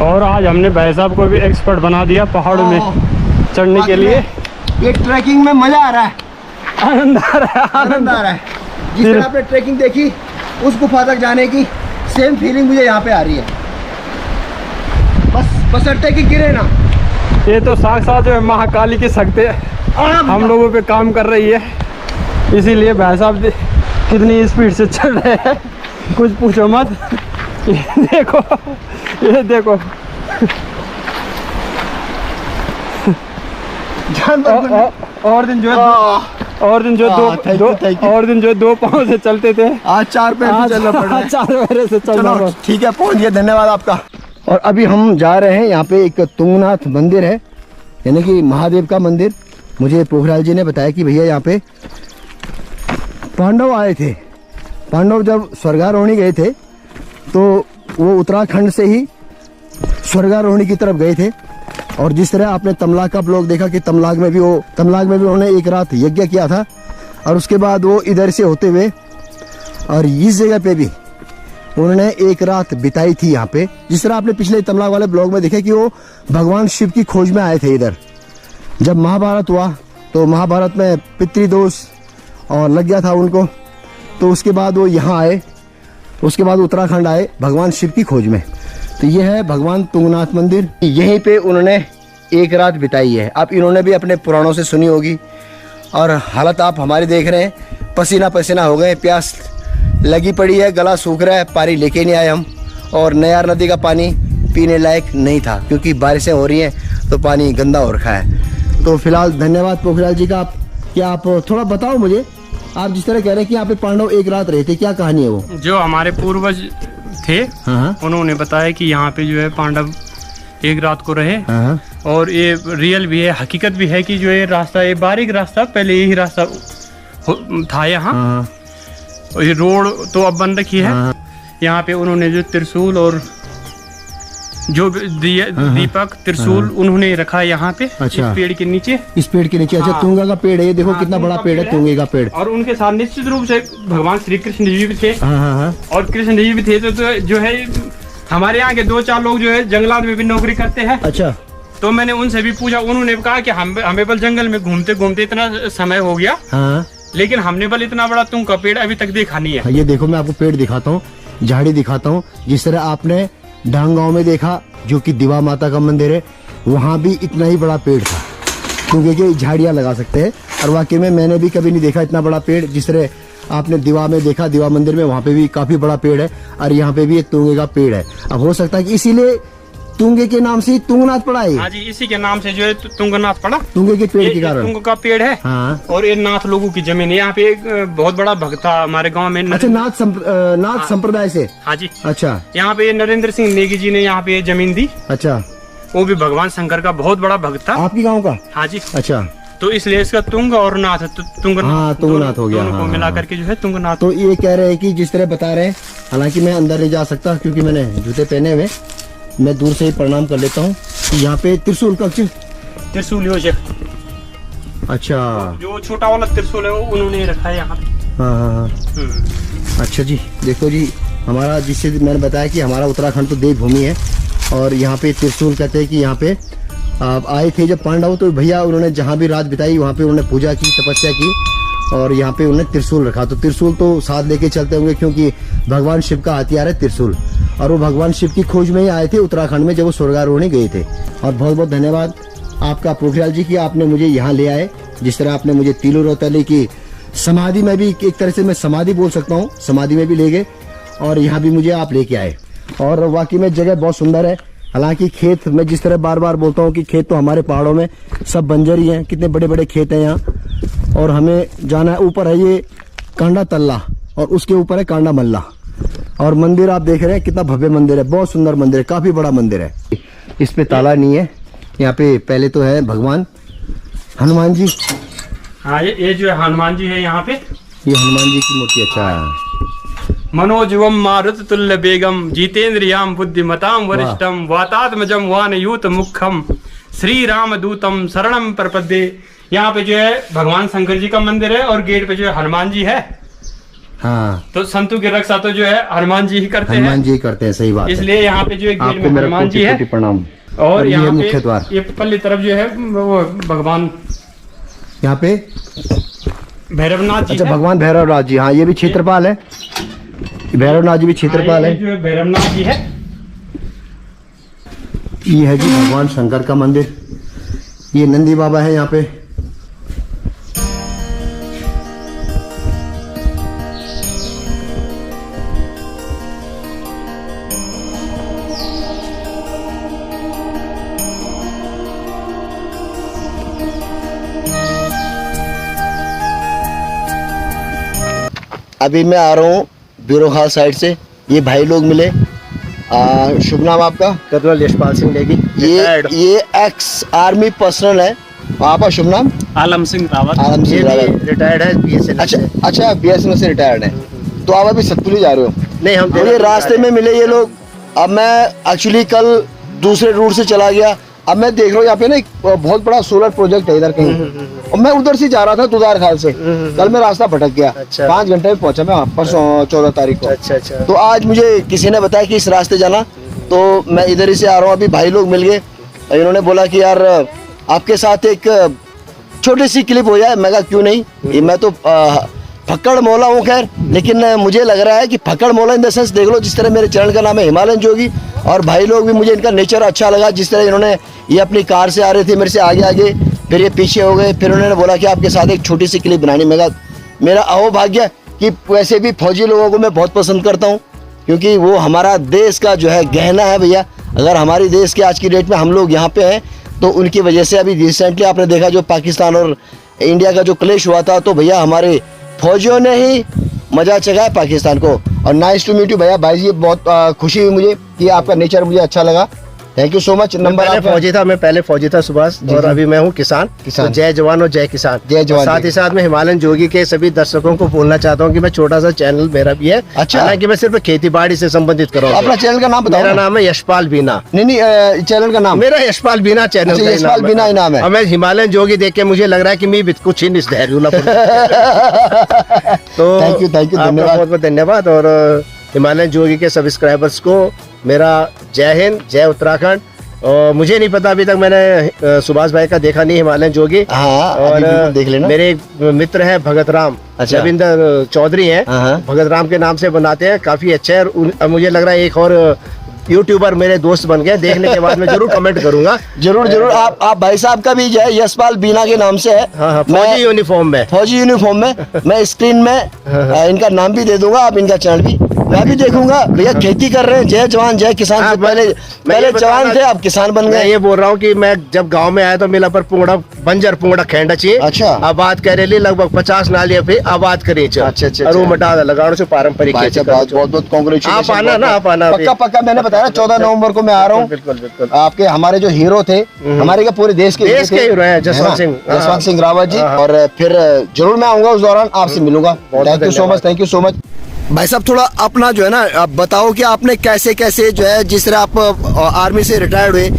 और आज हमने भाई साहब को भी एक्सपर्ट बना दिया पहाड़ों में चढ़ने के लिए। ये ट्रैकिंग में मज़ा आ रहा है, आनंद आ रहा है, आनंद आ रहा है। जिस तरह आपने ट्रैकिंग देखी उस गुफा तक जाने की सेम फीलिंग मुझे यहाँ पे आ रही है। बस अट्टे की गिरे ना। ये तो साक्षात जो है महाकाली की शक्ति हम लोगों पे काम कर रही है, इसीलिए भाई साहब कितनी स्पीड से चल रहे हैं कुछ पूछो मत। ये देखो, ये देखो और दिन जो है और दिन जो 2 पाँव से चलते थे, आज 4 पैर से चलना पड़ रहा है। 4 पैर से चलना पड़। ठीक है, पहुंच गए, धन्यवाद आपका। और अभी हम जा रहे हैं, यहाँ पे एक तुंगनाथ मंदिर है, यानी कि महादेव का मंदिर। मुझे पोखरियाल जी ने बताया कि भैया यहाँ पे पांडव आए थे। पांडव जब स्वर्गारोहणी गए थे तो वो उत्तराखंड से ही स्वर्गारोहणी की तरफ गए थे। और जिस तरह आपने तमलाग का ब्लॉग देखा कि तमलाग में भी उन्होंने एक रात यज्ञ किया था, और उसके बाद वो इधर से होते हुए और इस जगह पे भी उन्होंने एक रात बिताई थी यहाँ पे। जिस तरह आपने पिछले तमलाग वाले ब्लॉग में देखा कि वो भगवान शिव की खोज में आए थे इधर। जब महाभारत हुआ तो महाभारत में पितृदोष और लग गया था उनको, तो उसके बाद वो यहाँ आए, उसके बाद उत्तराखंड आए भगवान शिव की खोज में। तो ये है भगवान तुंगनाथ मंदिर, यहीं पे उन्होंने एक रात बिताई है। अब इन्होंने भी अपने पुराणों से सुनी होगी, और हालत आप हमारी देख रहे हैं, पसीना पसीना हो गए, प्यास लगी पड़ी है, गला सूख रहा है, पानी लेके नहीं आए हम। और नयार नदी का पानी पीने लायक नहीं था, क्योंकि बारिशें हो रही हैं तो पानी गंदा हो रखा है। तो फिलहाल धन्यवाद पोखरियाल जी का। क्या आप थोड़ा बताओ मुझे, आप जिस तरह कह रहे हैं कि यहाँ पे पांडव एक रात रहे थे, क्या कहानी है वो? जो हमारे पूर्वज थे उन्होंने बताया कि यहाँ पे जो है पांडव एक रात को रहे। और ये रियल भी है, हकीकत भी है कि जो ये रास्ता, ये बारीक रास्ता, पहले यही रास्ता था यहाँ। और ये रोड तो अब बन रखी है। यहाँ पे उन्होंने जो त्रिशूल और जो दीपक त्रिशूल उन्होंने रखा यहाँ पे। अच्छा। इस पेड़ के नीचे। इस पेड़ के नीचे। अच्छा, तुंगा का पेड़ है ये, देखो कितना बड़ा पेड़ है तुंगे का पेड़। और उनके साथ निश्चित रूप से भगवान श्री कृष्ण जी भी थे। और कृष्ण जी भी थे। तो जो है हमारे यहाँ के 2-4 लोग जो है जंगलात में भी नौकरी करते हैं। अच्छा। तो मैंने उनसे भी पूछा, उन्होंने कहा कि हमें बल जंगल में घूमते घूमते इतना समय हो गया, लेकिन हमने बल इतना बड़ा तुंग का पेड़ अभी तक देखा नहीं है। ये देखो, मैं आपको पेड़ दिखाता हूँ, झाड़ी दिखाता हूँ। जिस तरह आपने डांग गांव में देखा, जो कि दिवा माता का मंदिर है, वहाँ भी इतना ही बड़ा पेड़ था, क्योंकि झाड़ियाँ लगा सकते हैं। और वाकई में मैंने भी कभी नहीं देखा इतना बड़ा पेड़। जिस तरह आपने दिवा में देखा, दिवा मंदिर में, वहाँ पे भी काफी बड़ा पेड़ है, और यहाँ पे भी एक तुंगे का पेड़ है। अब हो सकता है कि इसीलिए तुंगे के नाम से तुंगनाथ पड़ा है। हाँ जी, इसी के नाम से जो है तुंगनाथ पड़ा, तुंगे के पेड़ के कारण। तुंग का पेड़ है। हाँ। और ये नाथ लोगों की जमीन है। यहाँ पे एक बहुत बड़ा भक्त था हमारे गांव में। अच्छा, नाथ संप्रदाय से। हाँ जी। अच्छा। यहाँ पे नरेंद्र सिंह नेगी जी ने यहाँ पे जमीन दी। अच्छा। वो भी भगवान शंकर का बहुत बड़ा भक्त था। आपकी गाँव का? हाँ जी। अच्छा। तो इसलिए इसका तुंग और नाथ, तुंगनाथ हो गया। दोनों को मिला करके जो है तुंगनाथ। तो ये कह रहे हैं कि जिस तरह बता रहे हैं, हालांकि मैं अंदर नहीं जा सकता क्योंकि मैंने जूते पहने हुए, मैं दूर से ही प्रणाम कर लेता हूँ। यहाँ पे त्रिशूल का त्रिशूल योजक। अच्छा। जो छोटा वाला त्रिशूल है वो उन्होंने रखा है यहाँ पे। हाँ। अच्छा जी, देखो जी, हमारा जिससे मैंने बताया कि हमारा उत्तराखंड तो देवभूमि है, और यहाँ पे त्रिशूल कहते हैं कि यहाँ पे आप आए थे जब पांडव, तो भैया उन्होंने जहाँ भी रात बिताई वहाँ पे उन्होंने पूजा की, तपस्या की, और यहाँ पे उन्होंने त्रिशूल रखा। तो त्रिशूल तो साथ लेके चलते होंगे, क्योंकि भगवान शिव का हथियार है त्रिशूल, और वो भगवान शिव की खोज में ही आए थे उत्तराखंड में जब वो स्वर्गारोहणी गए थे। और बहुत बहुत धन्यवाद आपका पोखरियाल जी की, आपने मुझे यहाँ ले आए। जिस तरह आपने मुझे तीलू रोहतली की समाधि में भी, एक तरह से मैं समाधि बोल सकता हूँ, समाधि में भी ले गए, और यहाँ भी मुझे आप लेके आए। और वाकई में जगह बहुत सुंदर है। हालांकि खेत, मैं जिस तरह बार बार बोलता हूँ कि खेत तो हमारे पहाड़ों में सब बंजर ही हैं, कितने बड़े बड़े खेत हैं यहाँ। और हमें जाना है, ऊपर है ये कांडा तल्ला, और उसके ऊपर है कांडा मल्ला। और मंदिर आप देख रहे हैं, कितना भव्य मंदिर है, बहुत सुंदर मंदिर है, काफी बड़ा मंदिर है। इस पे ताला नहीं है। यहाँ पे पहले तो है भगवान हनुमान जी। हाँ, ये जो हनुमान जी है यहाँ पे, ये हनुमान जी की मूर्ति। अच्छा। मनोजवम मारुत तुल्य बेगम जितेंद्रियाम बुद्धिमताम वरिष्ठम वातात्मजम वानयूत मुखम श्री राम दूतम शरणम प्रपद्ये। यहाँ पे जो है भगवान शंकर जी का मंदिर है, और गेट पे जो है हनुमान जी है। हाँ। तो संतों की रक्षा तो जो है हनुमान जी ही करते हैं। हनुमान जी करते हैं, सही बात। इसलिए यहाँ पे जो है गेट में हनुमान जी है। प्रणाम। और यहाँ मुख्य पे द्वार, ये पल्ली तरफ जो है वो भगवान यहाँ पे भैरवनाथ जी। अच्छा, है। भगवान भैरवनाथ जी। हाँ, ये भी क्षेत्रपाल है, भैरवनाथ जी भी क्षेत्रपाल है। जो है भैरवनाथ जी है। ये है जी भगवान शंकर का मंदिर। ये नंदी बाबा है यहाँ पे। अभी मैं आ रहा हूँ बीरोखाल साइड से। ये भाई लोग मिले। शुभ नाम आपका? कर्नल यशपाल सिंह नेगी। ये एक्स आर्मी पर्सनल है। आपका शुभ नाम? आलम सिंह रावत। आलम सिंह रावत रिटायर्ड है BSNL। अच्छा, BSNL से रिटायर्ड है। तो आप अभी सतपुली जा रहे हो? नहीं, हम ये रास्ते में मिले ये लोग। अब मैं एक्चुअली कल दूसरे रूट से चला गया। अब मैं देख रहा हूँ यहाँ पे ना एक बहुत बड़ा सोलर प्रोजेक्ट है इधर कहीं, और मैं उधर से जा रहा था दुदार खाल से। कल मैं रास्ता भटक गया। 5 घंटे में पहुंचा मैं परसों 14 तारीख को। अच्छा। तो आज मुझे किसी ने बताया कि इस रास्ते जाना, तो मैं इधर ही से आ रहा हूँ। अभी भाई लोग मिल गए, इन्होंने बोला कि यार आपके साथ एक छोटी सी क्लिप हो जाए। मैं कहा क्यों नहीं, मैं तो फक्कड़ मौला हूँ खैर, लेकिन मुझे लग रहा है कि फक्कड़ मौला इन द सेंस, देख लो जिस तरह मेरे चैनल का नाम है हिमालयन जोगी, और भाई लोग भी, मुझे इनका नेचर अच्छा लगा। जिस तरह इन्होंने, ये अपनी कार से आ रहे थे मेरे से आगे आगे, फिर ये पीछे हो गए, फिर उन्होंने बोला कि आपके साथ एक छोटी सी क्लिप बनानी। मेरा अहोभाग्य कि वैसे भी फौजी लोगों को मैं बहुत पसंद करता हूँ, क्योंकि वो हमारा देश का जो है गहना है भैया। अगर हमारी देश के आज की डेट में हम लोग यहाँ पे हैं तो उनकी वजह से अभी रिसेंटली आपने देखा जो पाकिस्तान और इंडिया का जो क्लैश हुआ था, तो भैया हमारे फौजियों ने ही मजा चखाया पाकिस्तान को। और नाइस टू मीट यू भैया, भाई जी बहुत खुशी हुई मुझे कि आपका नेचर मुझे अच्छा लगा। Thank you so much. Number पहले फौजी था, मैं पहले फौजी था सुभाष, और अभी मैं हूँ किसान। किसान। तो जय जवान और जय किसान। जय जवान। साथ ही साथ मैं हिमालयन जोगी के सभी दर्शकों को बोलना चाहता हूँ कि मैं छोटा सा चैनल मेरा भी है। अच्छा। हालांकि मैं सिर्फ खेती बाड़ी से संबंधित कर रहा हूँ। अपना चैनल का नाम बताओ। मेरा नाम है यशपाल बीना। नहीं चैनल का नाम मेरा यशपाल बीना चैनल अच्छा, का यशपाल बीना ही नाम है। और मैं हिमालयन जोगी देख के मुझे लग रहा है कि मैं भी कुछ ही धैर्य तो थैंक यू धन्यवाद। बहुत बहुत धन्यवाद। और हिमालयन जोगी के सब्सक्राइबर्स को मेरा जय हिंद, जय उत्तराखंड। और मुझे नहीं पता अभी तक, मैंने सुभाष भाई का देखा नहीं हिमालयन जोगी। हाँ, और अभी बिल्कुल देख लेना। मेरे एक मित्र हैं भगत राम, अच्छा। रविंद्र चौधरी हैं, हाँ। भगत राम के नाम से बनाते हैं, काफी अच्छे हैं। और मुझे लग रहा है एक और यूट्यूबर मेरे दोस्त बन गए। देखने के बाद मैं जरूर कमेंट करूंगा। जरूर आप भाई साहब का भी जो है यशपाल बीना के नाम से है। हाँ, फौजी यूनिफॉर्म में। फौजी यूनिफॉर्म में मैं स्क्रीन में इनका नाम भी दे दूंगा, आप इनका चैनल भी मैं भी देखूंगा। भैया खेती कर रहे हैं, जय जवान जय किसान। हाँ, से पहले जवान थे, अब किसान बन मैं गए। ये बोल रहा हूँ कि मैं जब गांव में आया तो मिला पर पुंगड़ा बंजर पुंगड़ा खेंडा चाहिए। अच्छा। आबाद करे ली लगभग 50 नालियां फिर आबाद करी। अच्छा। और वो मटा लगाने से पारंपरिक भाई खेती साहब करो। बहुत बहुत कांग्रेचुलेशन। आप आना ना, आप आना। पक्का मैंने बताया 14 नवंबर को मैं आ रहा हूँ। बिल्कुल। आपके हमारे जो हीरो थे, हमारे का पूरे देश के हीरो हैं, जसवंत सिंह। जसवंत सिंह रावत जी। और फिर जरूर मैं आऊंगा, उस दौरान आपसे मिलूंगा। Thank you so much. भाई साहब थोड़ा अपना जो है ना आप बताओ कि आपने कैसे जो है, जिस तरह आप आर्मी से रिटायर्ड हुए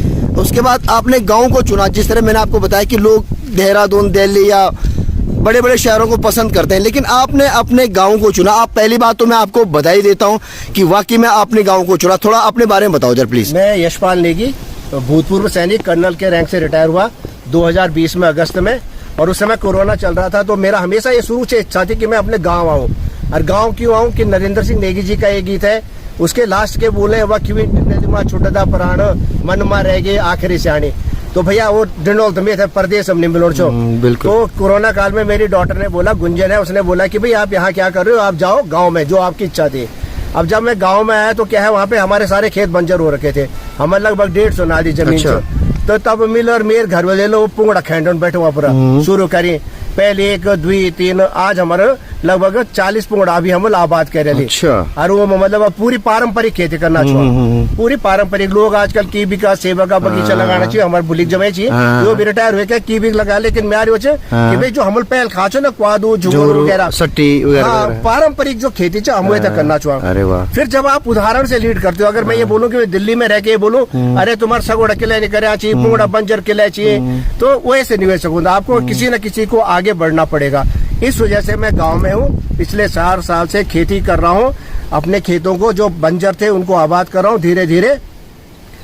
उसके बाद आपने गांव को चुना। जिस तरह मैंने आपको बताया कि लोग देहरादून, दिल्ली या बड़े बड़े शहरों को पसंद करते हैं, लेकिन आपने अपने गांव को चुना। आप पहली बात तो मैं आपको बधाई देता हूं कि वाकई में आपने गांव को चुना। थोड़ा अपने बारे में बताओ जरा प्लीज। मैं यशपाल नेगी, भूतपूर्व सैनिक, कर्नल के रैंक से रिटायर हुआ 2020 में अगस्त में। और उस समय कोरोना चल रहा था, तो मेरा हमेशा ये शुरू से इच्छा थी कि मैं अपने गाँव आऊँ। और गांव क्यों आऊं कि नरेंद्र सिंह नेगी जी का एक गीत है, उसके लास्ट के बोले वह क्यों छुटदा प्राण मन में रह गए आखिरी सियाणी। तो भैया वो डिनोल तुम्हें थे परदेश हमने मिलोड़ छो। बिल्कुल। तो कोरोना काल में मेरी डॉटर ने बोला, गुंजन है, उसने बोला कि भाई आप यहाँ क्या कर रहे हो, आप जाओ गाँव में, जो आपकी इच्छा थी। अब जब मैं गाँव में आया तो क्या है, वहाँ पे हमारे सारे खेत बंजर हो रखे थे, हमारे लगभग 150 नाली जमीन। अच्छा। तो तब मिल और मेरे घर वाले लोग पुंगड़ा खेंडन बैठे हुआ पूरा शुरू करी। पहले 1 2 3 आज हमारे लगभग 40 पुंगड़ा अभी हम आबाद कर रहे। अच्छा। और वो मतलब पूरी पारंपरिक खेती करना चाहिए, पूरी पारंपरिक। लोग आजकल कीवी का, सेवा का बगीचा लगाना चाहिए, हमारे बुलिक जमे चाहिए। जो भी रिटायर हुए क्या कीवी लगा, लेकिन मेरी वजह कि भाई जो हम पहल खाचो ना क्वादू झुंगुर वगैरह, सट्टी वगैरह, पारंपरिक जो खेती चाहिए हम वही करना चाहिए। अरे वाह। फिर जब आप उदाहरण से लीड करते हो, अगर मैं ये बोलूं कि मैं दिल्ली में रह के बोलूं अरे तुम्हारा सगोड़ा किला नहीं करे चाहिए, पुंगड़ा बंजर किला चाहिए, तो वैसे नहीं हो सकूंगा। आपको किसी न किसी को आगे बढ़ना पड़ेगा। इस वजह से मैं गांव में हूँ, पिछले 4 साल से खेती कर रहा हूँ। अपने खेतों को जो बंजर थे उनको आबाद कर रहा हूँ धीरे धीरे,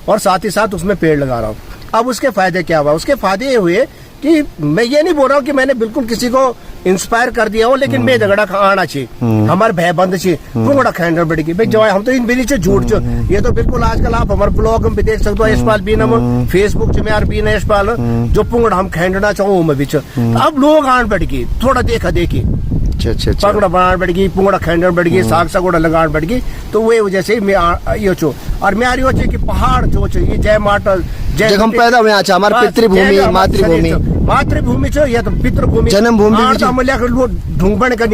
और साथ ही साथ उसमें पेड़ लगा रहा हूँ। अब उसके फायदे क्या हुआ? उसके फायदे ये हुए कि मैं ये नहीं बोल रहा हूँ कि मैंने बिल्कुल किसी को इंस्पायर कर दिया हो, लेकिन मैं झगड़ा आना चाहिए, हमारे भय बंद चाहिए, पुंगड़ा खैंडर बढ़ेगी भाई जो हम तो इन बिनी से झूठ चो। ये तो बिल्कुल आजकल आप हमारे ब्लॉग में भी देख सकते हो, यशपाल बीना, फेसबुक च यार बीना यशपाल, जो पुंगड़ा हम खैंडना चाहो मैं भी। अब लोग आन बढ़ गई, थोड़ा देखा देखी, अच्छा। पकड़ा बनान बढ़ गई, पुंगड़ा खैंडर बढ़ गई, साग सगोड़ा लगान बढ़ गई। तो वो वजह से मैं ये चो। और मैं यो कि पहाड़ जो ये जय माटल जब हम पैदा हुए, अच्छा हमारी पितृभूमि, मातृभूमि छो या तो पितृभूमि, जन्मभूमि ढूंढबन का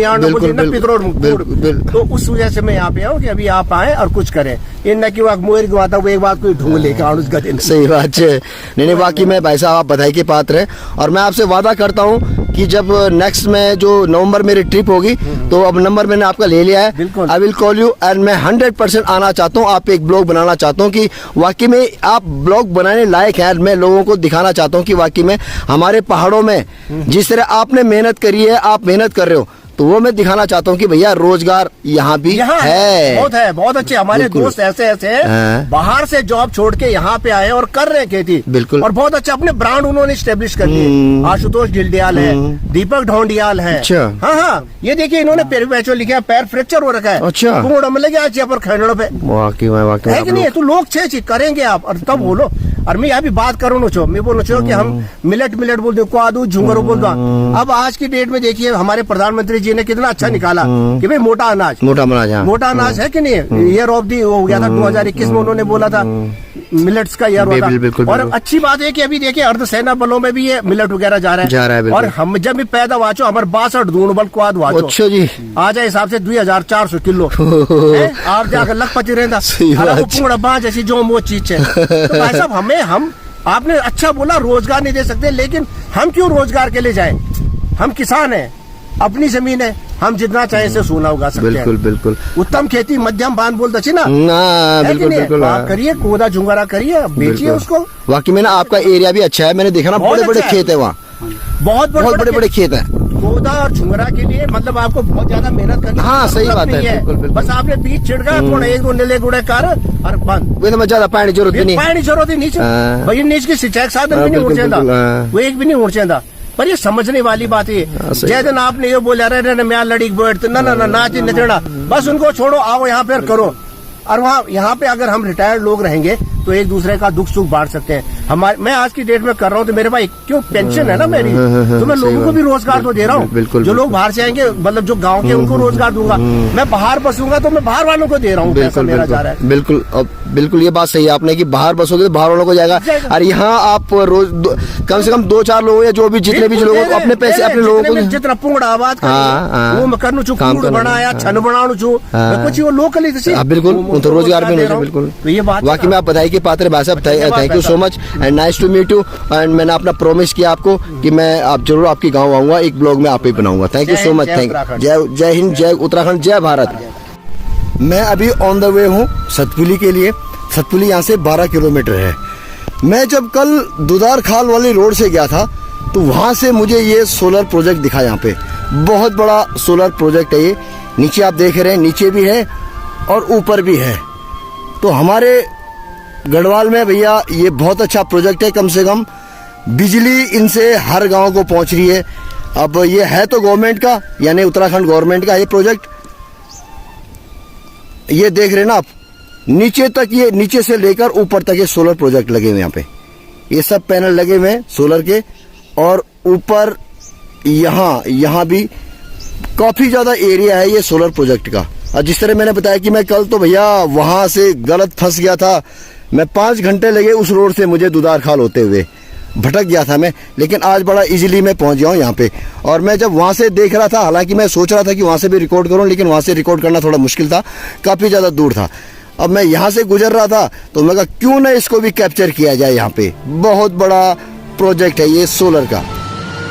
तो उस वजह से मैं यहाँ पे आऊँ कि अभी आप आए और कुछ करें। इन न कि मोर की बात एक बात कोई ढूंढ लेके आऊँ उसका दिन। सही बात है। नहीं वाकई में भाई साहब आप बधाई के पात्र हैं। और मैं आपसे वादा करता हूँ कि जब नेक्स्ट में जो नवंबर मेरी ट्रिप होगी तो अब नंबर मैंने आपका ले लिया है, I will call you. And मैं 100% आना चाहता हूँ, आप एक ब्लॉग बनाना चाहता हूँ कि वाकई में आप ब्लॉग बनाने लायक है। मैं लोगों को दिखाना चाहता हूँ कि वाकई में हमारे पहाड़ों में जिस तरह आपने मेहनत करी है, आप मेहनत कर रहे हो, तो वो मैं दिखाना चाहता हूँ कि भैया रोजगार यहाँ भी है। बहुत अच्छे हमारे दोस्त ऐसे हैं बाहर से जॉब छोड़ के यहाँ पे आए और कर रहे हैं खेती। बिल्कुल। और बहुत अच्छा अपने ब्रांड उन्होंने स्टेब्लिश कर दिए। आशुतोष ढिलडियाल है, दीपक ढोंडियाल है। अच्छा। हाँ, ये देखिए इन्होंने पैर लिखा है, पैर फ्रैक्चर हो रखा है। अच्छा। पुंगड़ा में लगे आज पर खैंडों पे है कि नहीं? तो लोग छे करेंगे आप, और तब बोलो। और मैं यहाँ भी बात करूँ नो, मैं बोलो कि हम मिलेट बोलते हो, क्वादू झुंगर बोलता। अब आज की डेट में देखिए हमारे प्रधानमंत्री जी ने कितना अच्छा निकाला कि भाई मोटा अनाज है कि नहीं? ईयर ऑफ दी हो गया था 2021 में, उन्होंने बोला था मिलेट्स का ईयर होता बिल्कुल, और बिल्कुल। अच्छी बात है कि अभी देखिए अर्धसेना बलों में भी ये मिलेट वगैरह जा रहा है बिल्कुल। और हम जब भी पैदा वाचो हमारे 62 दूण बल क्वाद वाचो अच्छा जी। आज हिसाब से 2400 किलो हैं? आप जाकर लखपति रहता सही अरे वो बात। पूरा बांझ ऐसी जो वो चीज है तो भाई साहब हम आपने अच्छा बोला रोजगार नहीं दे सकते लेकिन हम क्यों रोजगार के लिए जाएं? हम किसान हैं, अपनी जमीन है, हम जितना चाहे से सोना उगा सकते बिल्कुल हैं। बिल्कुल उत्तम खेती मध्यम बांध बोल दची ना ना, है कि बिल्कुल नहीं? बिल्कुल तो आप करिए कोदा झुंगारा करिए बेचिए बिल्कुल। उसको। वाकई में ना आपका एरिया भी अच्छा है, मैंने देखा ना बहुत बड़े बड़े अच्छा है। खेत है वहाँ, बहुत बहुत बड़े बड़े खेत है। कोदा और झुंगरा के लिए मतलब आपको बहुत ज्यादा मेहनत करनी हाँ, की सही जरूरत बात है, नहीं बिल्कुल, बिल्कुल। बस आपने बीज छिड़का थोड़ा एक दो नीले गुड़े कर और बंद वे तो ज्यादा पानी जरूरत भी नहीं। पानी जरूरत ही नीचे हाँ। भाई नीचे की सिंचाई का साधन हाँ, भी नहीं बिल्कुल, उड़ बिल्कुल, हाँ। वो एक भी नहीं उड़ पर ये समझने वाली बात है हाँ, सही जय दिन आपने ये बोला रहे मैं लड़ी बैठ ना ना ना नाच नचना बस उनको छोड़ो आओ यहाँ पे करो और वहाँ यहाँ पे अगर हम रिटायर्ड लोग रहेंगे तो एक दूसरे का दुख सुख बांट सकते हैं। हमारे मैं आज की डेट में कर रहा हूँ तो मेरे भाई क्यों पेंशन है ना मेरी तो मैं लोगों को भी रोजगार तो दे रहा हूँ। बिल्कुल, जो लोग बाहर से आएंगे मतलब जो गाँव के उनको रोजगार दूंगा। मैं बाहर बसूंगा तो मैं बाहर वालों को दे रहा हूँ पैसा बिल्कुल मेरा जा रहा है। बिल्कुल अब बिल्कुल ये बात सही है आपने कि बाहर बसोगे तो बाहर वालों को जाएगा और यहाँ आप रोज कम से कम 2-4 लोग या जो भी जितने भी लोग अपने पैसे अपने लोगों को जितना पुंगड़ा आबाद हाँ, वो मैं करनू छू काम कूड़ करना। बनाया छन बनाणु छू हाँ। कुछ वो लोकल ही थी बिल्कुल उनको रोजगार भी नहीं बिल्कुल। तो ये बात बाकी मैं आप बधाई के पात्र भाई साहब, thank you so much and nice to meet you and मैंने अपना प्रॉमिस किया आपको कि मैं आप जरूर आपके गाँव आऊंगा, एक ब्लॉग में आप ही बनाऊंगा। Thank you so much, thank जय हिंद, जय उत्तराखंड, जय भारत। मैं अभी ऑन द वे हूँ सतपुली के लिए। सतपुली यहाँ से 12 किलोमीटर है। मैं जब कल दुधार खाल वाली रोड से गया था तो वहाँ से मुझे ये सोलर प्रोजेक्ट दिखा। यहाँ पे बहुत बड़ा सोलर प्रोजेक्ट है ये। नीचे आप देख रहे हैं, नीचे भी है और ऊपर भी है। तो हमारे गढ़वाल में भैया ये बहुत अच्छा प्रोजेक्ट है। कम से कम बिजली इनसे हर गांव को पहुंच रही है। अब ये है तो गवर्नमेंट का यानी उत्तराखंड गवर्नमेंट का ये प्रोजेक्ट। ये देख रहे हैं ना आप, नीचे तक, ये नीचे से लेकर ऊपर तक ये सोलर प्रोजेक्ट लगे हुए। यहाँ पे ये सब पैनल लगे हुए हैं सोलर के और ऊपर यहाँ भी काफी ज्यादा एरिया है ये सोलर प्रोजेक्ट का। और जिस तरह मैंने बताया कि मैं कल तो भैया वहां से गलत फंस गया था। मैं 5 घंटे लगे उस रोड से मुझे दुधार खाल होते हुए, भटक गया था मैं। लेकिन आज बड़ा इजीली मैं पहुंच गया हूँ यहाँ पे। और मैं जब वहां से देख रहा था, हालांकि मैं सोच रहा था कि वहां से भी रिकॉर्ड करूं, लेकिन वहां से रिकॉर्ड करना थोड़ा मुश्किल था, काफी ज्यादा दूर था। अब मैं यहाँ से गुजर रहा था तो मैं कहा क्यों ना इसको भी कैप्चर किया जाए। यहाँ पे बहुत बड़ा प्रोजेक्ट है ये सोलर का।